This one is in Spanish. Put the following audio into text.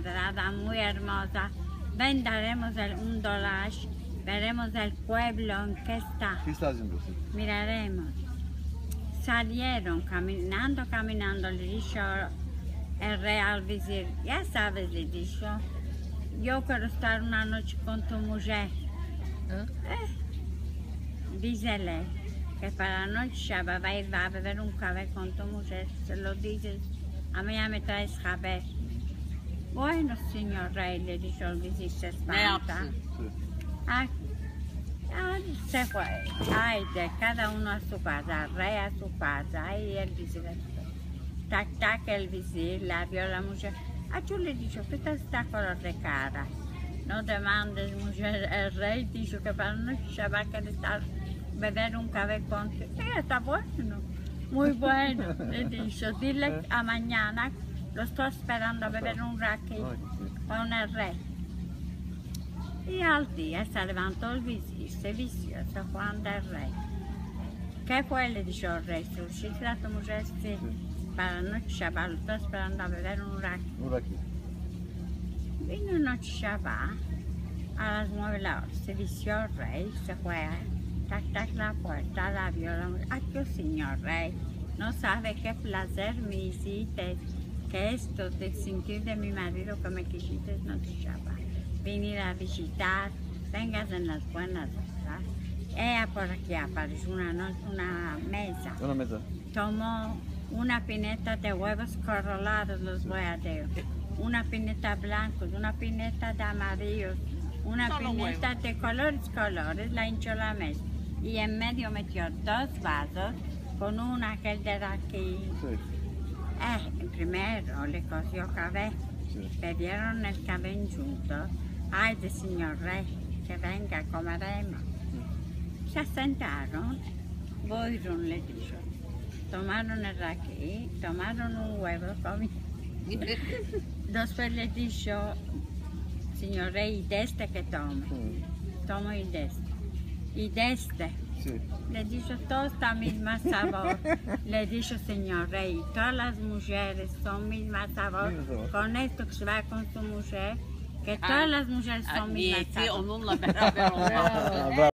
tarada, muy hermosa. Ven, daremos un dolash, veremos el pueblo en que está. ¿Qué está haciendo usted? Miraremos. Salieron caminando, le dijo el rey al visir, ya sabes, le dijo, yo quiero estar una noche con tu mujer. Dísele que para la noche va a beber un café con tu mujer, se lo dices, a mí ya me traes café. Bueno, señor rey, le dijo el visir, se espanta. Se fue. Ay, de cada uno a su casa, el rey a su casa, y el visir. Tac, tac, el visir, la vio la mujer. Yo le dije, ¿qué está color de cara? No te mandes, mujer. El rey dijo que para la noche va a querer beber un café contigo. Sí, está bueno, muy bueno. Le dije, dile a mañana, lo estoy esperando a beber un raqui con el rey. Y al día se levantó el visir, se vistió, se fue ante el rey. ¿Qué fue? Le dijo el rey, ¿surgiste a tu mujer? Sí. Para la noche Shabbat, lo estoy esperando a beber un raqui. Un raqui. Vino noche Shabbat, a las 9 de la hora, se vistió el rey, se fue, tac, tac, la puerta, la vio la mujer. Yo, señor rey, no sabe qué placer me hiciste, que esto de sentir de mi marido que me quisiste noche Shabbat. Venir a visitar, vengas en las buenas horas. Ella por aquí apareció una mesa. Una mesa. Tomó una pineta de huevos corralados, los voy a dar. Una pineta blancos, una pineta de amarillos, una pineta de colores, la hinchó la mesa. Y en medio metió 2 vasos con un aquel de aquí. Sí. Primero le coció café. Sí. Bebieron el café juntos. Ay, de señor rey, que venga, comeremos. Se sentaron, Boirón le dijo, tomaron el raqui, tomaron un huevo, comieron. Después le dijo, señor rey, ¿y de este que tomo? Tomo y de este. ¿Y de este? Sí. Le dijo, todo está mismo sabor. Le dijo, señor rey, todas las mujeres son mismo sabor. Con esto que se va con su mujer, que todas las mujeres son mismo sabor.